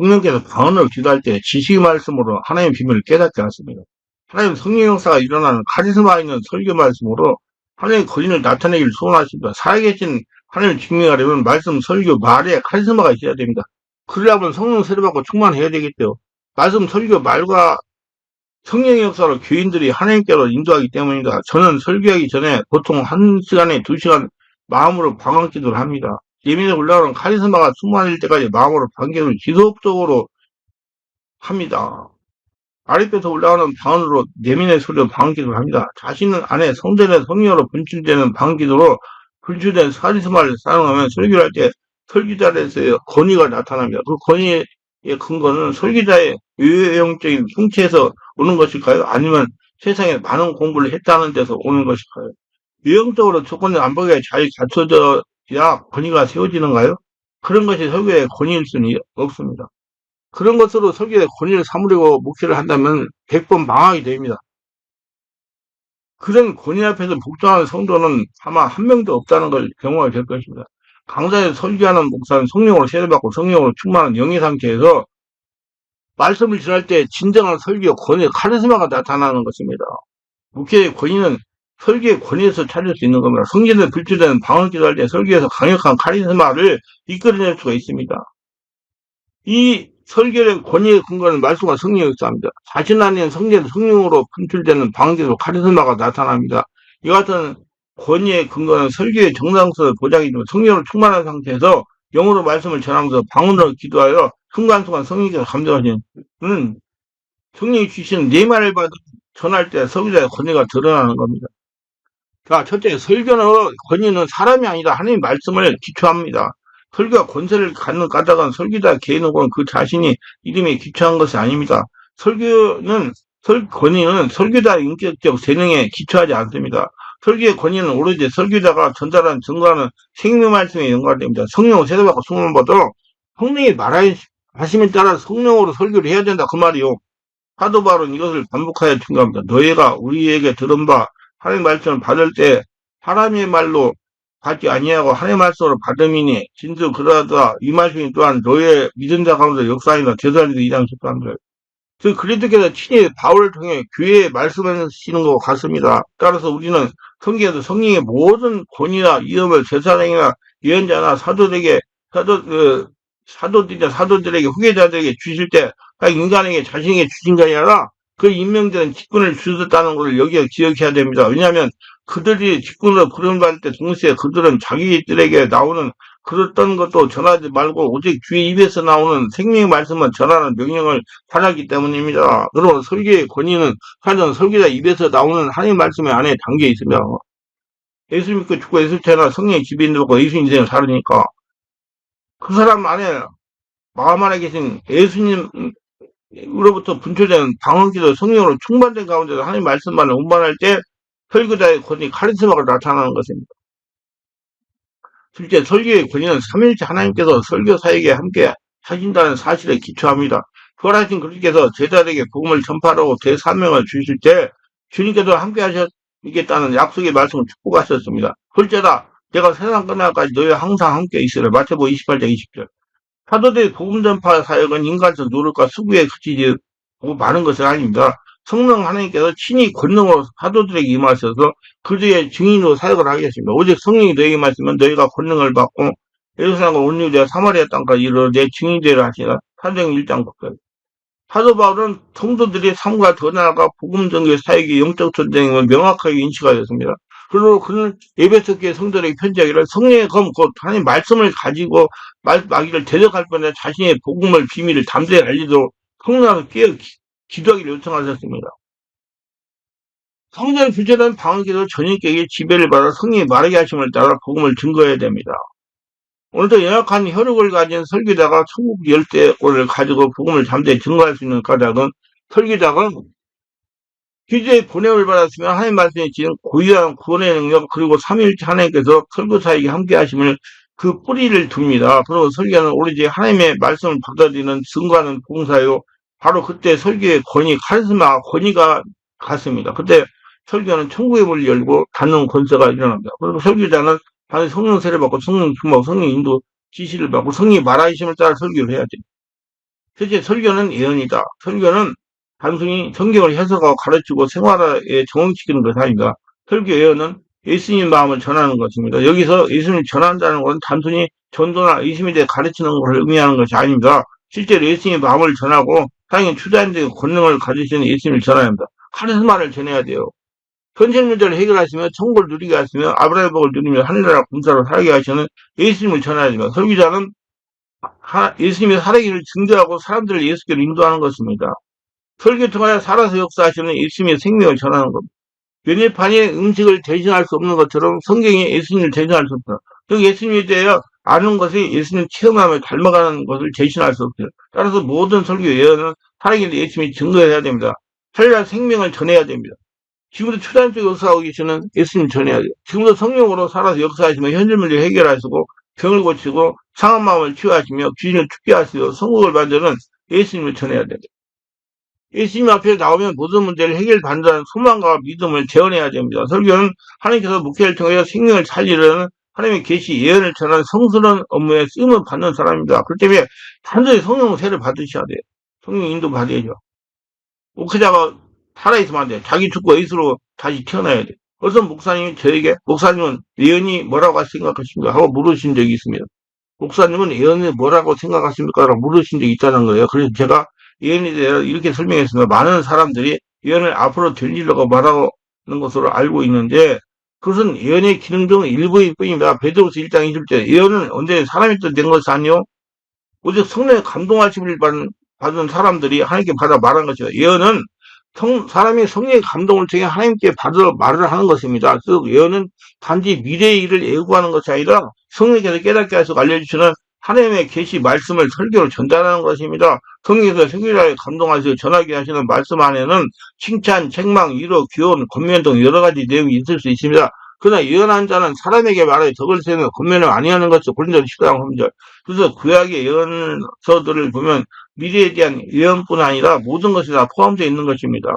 성령께서 방언으로 기도할 때 지식의 말씀으로 하나님의 비밀을 깨닫게 하십니다. 하나님 성령 역사가 일어나는 카리스마 있는 설교 말씀으로 하나님의 권위를 나타내기를 소원하십니다. 살아계신 하나님을 증명하려면 말씀, 설교, 말에 카리스마가 있어야 됩니다. 그러려면 성령 세례받고 충만해야 되겠죠. 말씀, 설교, 말과 성령의 역사로 교인들이 하나님께로 인도하기 때문입니다. 저는 설교하기 전에 보통 1시간에 2시간 마음으로 방언기도를 합니다. 예민에 올라오는 카리스마가 충만할 때까지 마음으로 방언기도를 지속적으로 합니다. 아랫배에서 올라오는 방언으로 내면의 소리로 방언기도를 합니다. 자신 안에 성전의 성령으로 분출되는 방언기도로 분출된 카리스마를 사용하면 설교를 할 때 설교자에서의 권위가 나타납니다. 그 권위의 근거는 설교자의 외형적인 풍채에서 오는 것일까요? 아니면 세상에 많은 공부를 했다는 데서 오는 것일까요? 외형적으로 조건이 완벽하게 잘 갖춰져야 권위가 세워지는가요? 그런 것이 설교의 권위일 수는 없습니다. 그런 것으로 설교의 권위를 삼으려고 목회를 한다면 100번 망하게 됩니다. 그런 권위 앞에서 복종하는 성도는 아마 한 명도 없다는 걸 경험하게 될 것입니다. 강사에서 설교하는 목사는 성령으로 세례받고 성령으로 충만한 영의 상태에서 말씀을 전할 때 진정한 설교 권위, 카리스마가 나타나는 것입니다. 목회의 권위는 설교의 권위에서 찾을 수 있는 겁니다. 성전에 불출되는 방언기도 할 때 설교에서 강력한 카리스마를 이끌어낼 수가 있습니다. 이 설교의 권위의 근거는 말씀과 성령의 역사입니다. 자신 안에 성전 성령으로 분출되는 방언기도 카리스마가 나타납니다. 이 같은 권위의 근거는 설교의 정당성을 보장해주며 성령으로 충만한 상태에서 영어로 말씀을 전하면서 방언으로 기도하여 순간순간 성령께서 감동하시는 성령이 주시는 네 말을 받아 전할 때 설교자의 권위가 드러나는 겁니다. 자, 첫째, 설교는 권위는 사람이 아니다. 하나님의 말씀을 기초합니다. 설교가 권세를 갖는 까닭은 설교자 개인 혹은 그 자신이 이름에 기초한 것이 아닙니다. 권위는 설교자의 인격적 재능에 기초하지 않습니다. 설교의 권위는 오로지 설교자가 전달하는 증거하는 생명 말씀에 연관됩니다. 성령으로 세례받고 성령 받아 성령이 말하심에 따라 성령으로 설교를 해야 된다. 그 말이요. 사도 바울은 이것을 반복하여 증거합니다. 너희가 우리에게 들은 바 하나님의 말씀을 받을 때 사람의 말로 받지 아니하고 하나님의 말씀으로 받음이니 진짜 그러하다. 이 말씀이 또한 너희의 믿은 자 가운데 역사이나 제사리도 2장 13절. 즉 그리스도께서 친히 바울을 통해 교회에 말씀하시는 것과 같습니다. 따라서 우리는 성경에서 성령의 모든 권위나 위엄을 제사장이나 예언자나 사도들에게 후계자들에게 주실 때 인간에게 자신에게 주신 것이 아니라 그 임명되는 직분을 주셨다는 것을 여기에 기억해야 됩니다. 왜냐하면 그들이 직분으로 부름받을 때 동시에 그들은 자기들에게 나오는 그랬던 것도 전하지 말고 오직 주의 입에서 나오는 생명의 말씀만 전하는 명령을 받았기 때문입니다. 그러면 설교의 권위는 사실은 설교자 입에서 나오는 하나님의 말씀 안에 담겨 있으며 예수 믿고 죽고 예수 태어나 성령의 지배인 되고 예수 인생을 살으니까 그 사람 안에 마음 안에 계신 예수님으로부터 분출되는 방언기도 성령으로 충만된 가운데서 하나님의 말씀만을 운반할 때 설교자의 권위 카리스마가 나타나는 것입니다. 실제 설교의 권위는 삼위일체 하나님께서 설교사에게 함께 하신다는 사실에 기초합니다. 부활하신 그리스도께서 제자들에게 복음을 전파하고 대사명을 주실 때 주님께서 함께 하시겠다는 약속의 말씀을 축복하셨습니다. 둘째다. 내가 세상 끝날까지 너희와 항상 함께 있으라. 마태복음 28장 20절. 사도들의 복음 전파 사역은 인간적 노력과 수고에 그치지 많은 것은 아닙니다. 성령 하나님께서 친히 권능으로 사도들에게 임하셔서 그들의 증인으로 사역을 하겠습니다. 오직 성령이 너에게 말씀은 너희가 권능을 받고 예루살렘과 온 유대와 사마리아 땅까지 이르러 내 증인이 되라 하시라. 사도행 1장 9절. 사도 바울은 성도들의 삶과 더 나아가 복음 전교의 사역이 영적 전쟁임을 명확하게 인식하였습니다. 그리고 그는 에베소 교회 성도들에게 편지하기를 성령의 검 곧 하나님의 말씀을 가지고 마귀를 대적할 뻔해 자신의 복음을 비밀을 담대히 알리도록 성령을 깨어 기도하기를 요청하셨습니다. 성전에 불제된 방언기도 전인격의 지배를 받아 성령이 말하게 하심을 따라 복음을 증거해야 됩니다. 오늘도 연약한 혈육을 가진 설교자가 천국 열대권을 가지고 복음을 담대히 증거할 수 있는 까닭은 설교자가 기도의 보냄을 받았으며 하나님 말씀에 지은 고유한 구원의 능력 그리고 삼위일체 하나님께서 설교사에게 함께 하심을 그 뿌리를 둡니다. 그리고 설교는 오로지 하나님의 말씀을 받아들이는 증거하는 봉사요. 바로 그때 설교의 권위, 카리스마, 권위가 갔습니다. 그때 설교는 천국의 문을 열고 닫는 권세가 일어납니다. 그리고 설교자는 반드시 성령 세례받고 성령 충만하고 성령 인도 지시를 받고 성령이 말하심을 따라 설교를 해야 됩니다. 실제 설교는 예언이다. 설교는 단순히 성경을 해석하고 가르치고 생활에 적용시키는 것이 아닙니다. 설교 예언은 예수님 마음을 전하는 것입니다. 여기서 예수님을 전한다는 것은 단순히 전도나 예수님에 대해 가르치는 것을 의미하는 것이 아닙니다. 실제로 예수님의 마음을 전하고 사랑의 추자인들의 권능을 가지시는 예수님을 전해야 합니다. 카리스마를 전해야 돼요. 현실 문제를 해결하시며 천국을 누리게 하시며 아브라함의 복을 누리며 하늘나라 군사로 살게 하시는 예수님을 전해야 됩니다. 설교자는 예수님의 살아계를 증거하고 사람들을 예수께로 인도하는 것입니다. 설교 통하여 살아서 역사하시는 예수님의 생명을 전하는 겁니다. 메뉴판에 음식을 대신할 수 없는 것처럼 성경이 예수님을 대신할 수 없다. 즉 예수님에 대해 아는 것이 예수님 체험하며 닮아가는 것을 대신할 수 없어요. 따라서 모든 설교 예언은 살아계신 예수님이 증거해야 됩니다. 살아야 생명을 전해야 됩니다. 지금도 초단 쪽 역사하고 계시는 예수님 전해야 돼요. 지금도 성령으로 살아서 역사하시며 현실 문제를 해결하시고 병을 고치고 상한 마음을 치유하시며 귀신을 죽게 하시고 성국을 만드는 예수님을 전해야 됩니다. 예수님 앞에 나오면 모든 문제를 해결받는다는 소망과 믿음을 재현해야 됩니다. 설교는 하나님께서 목회를 통해 생명을 살리려는 하나님의 계시 예언을 전하는 성스러운 업무에 쓰임을 받는 사람입니다. 그렇기 때문에 단순히 성령 세를 받으셔야 돼요. 성령 인도 받아야죠. 목회자가 살아있으면 안 돼요. 자기 죽고 예수로 다시 태어나야 돼요. 어떤 목사님이 저에게 목사님은 예언이 뭐라고 생각하십니까? 하고 물으신 적이 있습니다. 목사님은 예언이 뭐라고 생각하십니까? 라고 물으신 적이 있다는 거예요. 그래서 제가 예언에 대해 이렇게 설명했습니다. 많은 사람들이 예언을 앞으로 들리려고 말하는 것으로 알고 있는데 그것은 예언의 기능 중 일부일 뿐입니다. 베드로서 1장 20절 예언은 언제 사람이 또 된 것이 아니요 오직 성령의 감동하심을 받은 사람들이 하나님께 받아 말한 것이요. 예언은 사람이 성령의 감동을 통해 하나님께 받아 말을 하는 것입니다. 즉 예언은 단지 미래의 일을 예고하는 것이 아니라 성령께서 깨닫게 하셔서 알려주시는 하나님의 계시 말씀을 설교로 전달하는 것입니다. 성령께서 설교자에 감동하시고 전하게 하시는 말씀 안에는 칭찬, 책망, 위로, 교훈, 권면 등 여러 가지 내용이 있을 수 있습니다. 그러나 예언한 자는 사람에게 말해 덕을 세우며 권면을 아니하는 것을 고린도서 10장 3절. 그래서 구약의 예언서들을 보면 미래에 대한 예언뿐 아니라 모든 것이 다 포함되어 있는 것입니다.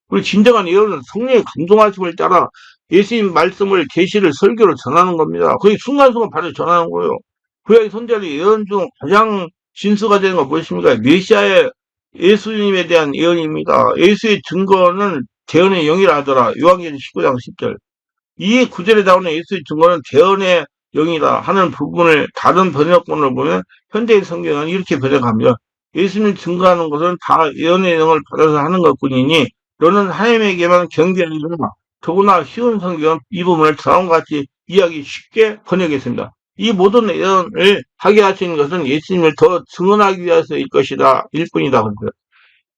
그리고 진정한 예언은 성령의 감동하심을 따라 예수님 말씀을 계시를 설교로 전하는 겁니다. 거의 순간순간 바로 전하는 거예요. 구약의 선지자의 예언 중 가장 진수가 되는 건 무엇입니까? 메시아의 예수님에 대한 예언입니다. 예수의 증거는 대언의 영이라 하더라. 요한계시록 19장 10절. 이 구절에 나오는 예수의 증거는 대언의 영이다 하는 부분을 다른 번역본을 보면 현대의 성경은 이렇게 번역합니다. 예수님을 증거하는 것은 다 예언의 영을 받아서 하는 것뿐이니 너는 하나님에게만 경배하리라. 더구나 쉬운 성경은 이 부분을 다음과 같이 이해하기 쉽게 번역했습니다. 이 모든 예언을 하게 하시는 것은 예수님을 더 증언하기 위해서일 것이다. 일 뿐이다.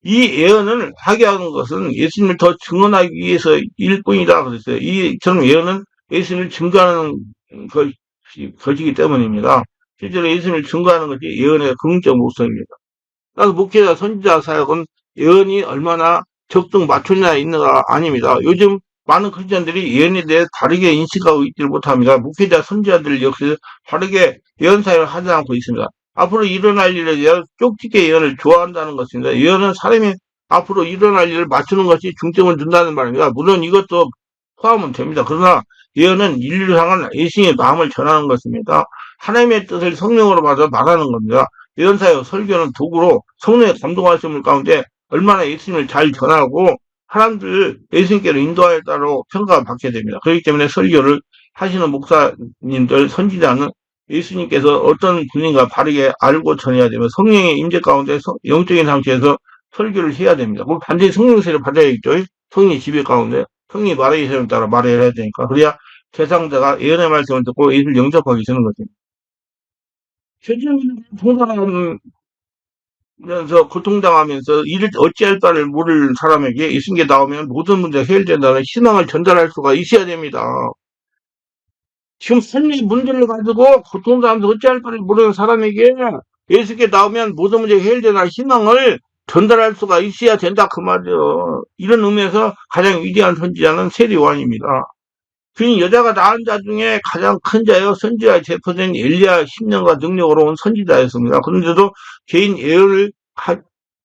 이 예언을 하게 하는 것은 예수님을 더 증언하기 위해서일 뿐이다. 그랬어요. 이처럼 예언은 예수님을 증거하는 것이기 때문입니다. 실제로 예수님을 증거하는 것이 예언의 긍정적 목적입니다. 따라서 목회자, 선지자 사역은 예언이 얼마나 적정 맞췄냐 있는가 아닙니다. 요즘 많은 크리스천들이 예언에 대해 다르게 인식하고 있지를 못합니다. 목회자, 선지자들 역시 다르게 예언 사역을 하지 않고 있습니다. 앞으로 일어날 일에 대해 쪽집게 예언을 좋아한다는 것입니다. 예언은 사람이 앞으로 일어날 일을 맞추는 것이 중점을 둔다는 말입니다. 물론 이것도 포함은 됩니다. 그러나 예언은 인류를 향한 예수님의 마음을 전하는 것입니다. 하나님의 뜻을 성령으로 받아 말하는 겁니다. 예언 사역, 설교는 도구로 성령의 감동하심을 가운데 얼마나 예수님을 잘 전하고 사람들을 예수님께로 인도하에 따라 평가받게 됩니다. 그렇기 때문에 설교를 하시는 목사님들, 선지자는 예수님께서 어떤 분인가 바르게 알고 전해야 되며 성령의 임재 가운데 영적인 상태에서 설교를 해야 됩니다. 그럼 반드시 성령 세를 받아야겠죠. 성령의 지배 가운데 성령이 말하기 전에 따라 말해야 되니까. 그래야 대상자가 예언의 말씀을 듣고 예수를 영접하게 되는 거죠. 현실은 통달하면서 고통당하면서 이를 어찌할 바를 모를 사람에게 예수님께 나오면 모든 문제가 해결된다는 희망을 전달할 수가 있어야 됩니다. 지금 삶의 문제를 가지고 고통당하면서 어찌할 바를 모르는 사람에게 예수께 나오면 모든 문제가 해결되는 희망을 전달할 수가 있어야 된다 그 말이에요. 이런 의미에서 가장 위대한 선지자는 세례 요한입니다. 그는 여자가 낳은 자 중에 가장 큰 자여 선지자에 대표된 엘리야 10년과 능력으로 온 선지자였습니다. 그런데도 개인 예언을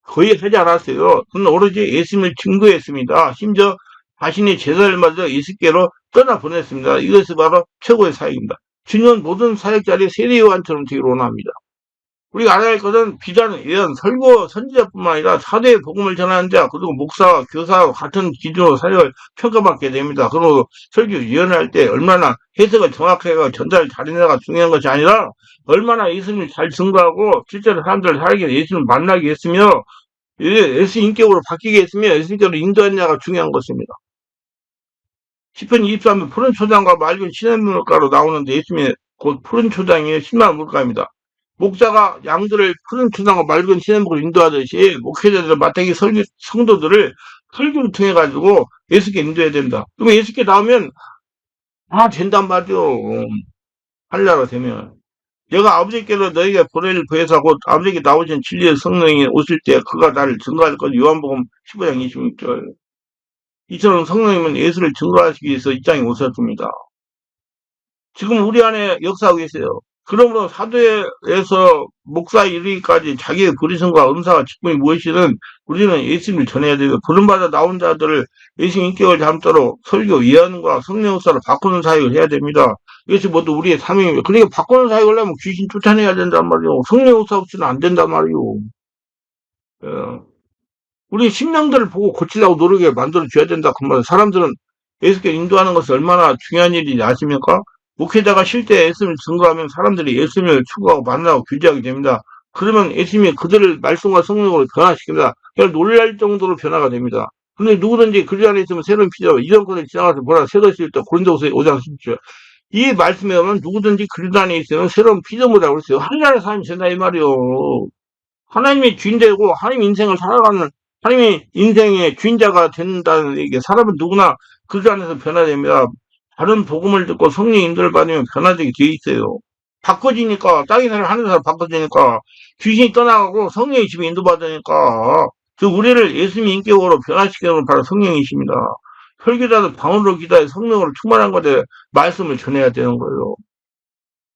거의 하지 않았어요. 그는 오로지 예수님을 증거했습니다. 심지어 자신의 제사를 맞아 예수께로 떠나보냈습니다. 이것이 바로 최고의 사역입니다. 주님은 모든 사역자들이 세례 요한처럼 되기를 원합니다. 우리가 알아야 할 것은 비단, 예언, 설교, 선지자뿐만 아니라 사도의 복음을 전하는 자, 그리고 목사와 교사와 같은 기준으로 사역을 평가받게 됩니다. 그리고 설교, 예언을 할 때 얼마나 해석을 정확하게 전달 잘해내가 중요한 것이 아니라 얼마나 예수님을 잘 증거하고 실제로 사람들을 살게 예수님을 만나게 했으며 예수 인격으로 바뀌게 했으며 예수 인격으로 인도했냐가 중요한 것입니다. 시편 23편 푸른 초장과 맑은 시냇 물가로 나오는데 예수님의 곧 푸른 초장이 신만 물가입니다. 목자가 양들을 푸른 초장과 맑은 시냇물로 인도하듯이 목회자들은 마태기 성도들을 설교를 통해 가지고 예수께 인도해야 됩니다. 그러면 예수께 나오면 다 된단 말이요. 하늘나라 되면. 내가 아버지께로 너희가 보내를 보여서 곧 아버지께 나오신 진리의 성령이 오실 때 그가 나를 증거할 것. 요한복음 15장 26절. 이처럼 성령님은 예수를 증거하시기 위해서 이 땅에 오셨습니다. 지금 우리 안에 역사하고 계세요. 그러므로 사도에서 목사에 이르기까지 자기의 그리스도와 은사와 직분이 무엇이든 우리는 예수님을 전해야 되고 부름받아 나온 자들을 예수 인격을 담도록 설교, 예언과 성령 역사로 바꾸는 사역을 해야 됩니다. 이것이 모두 우리의 사명입니다. 그러니까 바꾸는 사역을 하면 귀신 쫓아내야 된단 말이요. 성령 역사 없이는 안 된단 말이요. 우리 심령들을 보고 고치려고 노력에 만들어줘야 된다. 그 말은 사람들은 예수께 인도하는 것이 얼마나 중요한 일인지 아십니까? 목회자가 실제 예수님을 증거하면 사람들이 예수님을 추구하고 만나고 규제하게 됩니다. 그러면 예수님이 그들을 말씀과 성령으로 변화시킵니다. 그냥 놀랄 정도로 변화가 됩니다. 근데 누구든지 그리 안에 있으면 새로운 피조가 이전 것을 지나가서 보라 새것이 있다. 고린도후서 5장 10절. 이 말씀에 보면 누구든지 그리 안에 있으면 새로운 피조물이라고 그랬어요. 하늘나라 사람이 된다 이 말이요. 하나님의 주인되고 하나님 인생을 살아가는 하나님의 인생의 주인자가 된다는 얘기. 사람은 누구나 그 안에서 변화됩니다. 다른 복음을 듣고 성령 인도를 받으면 변화되게 되어 있어요. 바꿔지니까 땅에 사람 하늘 사람 바꿔지니까 귀신이 떠나가고 성령의 집에 인도받으니까 그 우리를 예수님 인격으로 변화시키는 건 바로 성령이십니다. 설교자도 방언으로 기도해 성령으로 충만한 것에 말씀을 전해야 되는 거예요.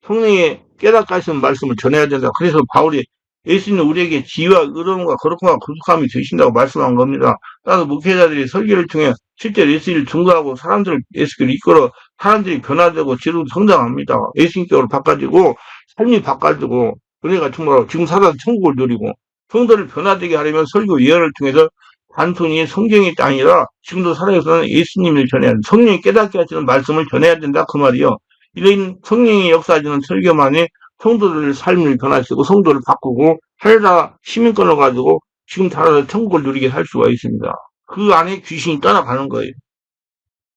성령이 깨닫게 하시는 말씀을 전해야 된다. 그래서 바울이 예수님은 우리에게 지혜와 의로움과 거룩함과 구속함이 되신다고 말씀한 겁니다. 따라서 목회자들이 설교를 통해 실제 예수를 증거하고 사람들을 예수께로 이끌어 사람들이 변화되고 지혜로 성장합니다. 예수님께로 바꿔지고 삶이 바꿔지고 그러니까 정말 지금 살아서 천국을 누리고 성도를 변화되게 하려면 설교 예언을 통해서 단순히 성경이 아니라 지금도 살아계시는 예수님을 전해야 된다. 성령이 깨닫게 하시는 말씀을 전해야 된다 그 말이요. 이런 성령이 역사하시는 설교만이 성도들의 삶을 변화시키고 성도를 바꾸고 하늘나라 시민권을 가지고 지금 살아서 천국을 누리게 할 수가 있습니다. 그 안에 귀신이 떠나가는 거예요.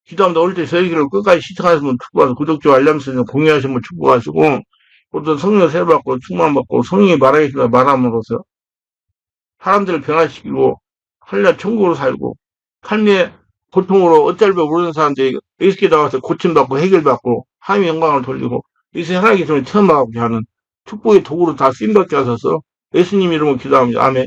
기도합니다. 올 때 저희를 끝까지 시청하시면 축복하시고 구독자 알람 설정 공유하시면 축복하시고 또 성령 세례받고 충만받고 성령이 말하겠다 말함으로써 사람들을 변화시키고 하늘나라 천국으로 살고 삶의 고통으로 어쩔 줄 모르는 사람들이 예수께 나와서 고침받고 해결받고 하나님의 영광을 돌리고 예수의 하나님의 손을 체험하고자 하는 축복의 도구로 다 쓰임받게 하셔서 예수님 이름으로 기도합니다. 아멘.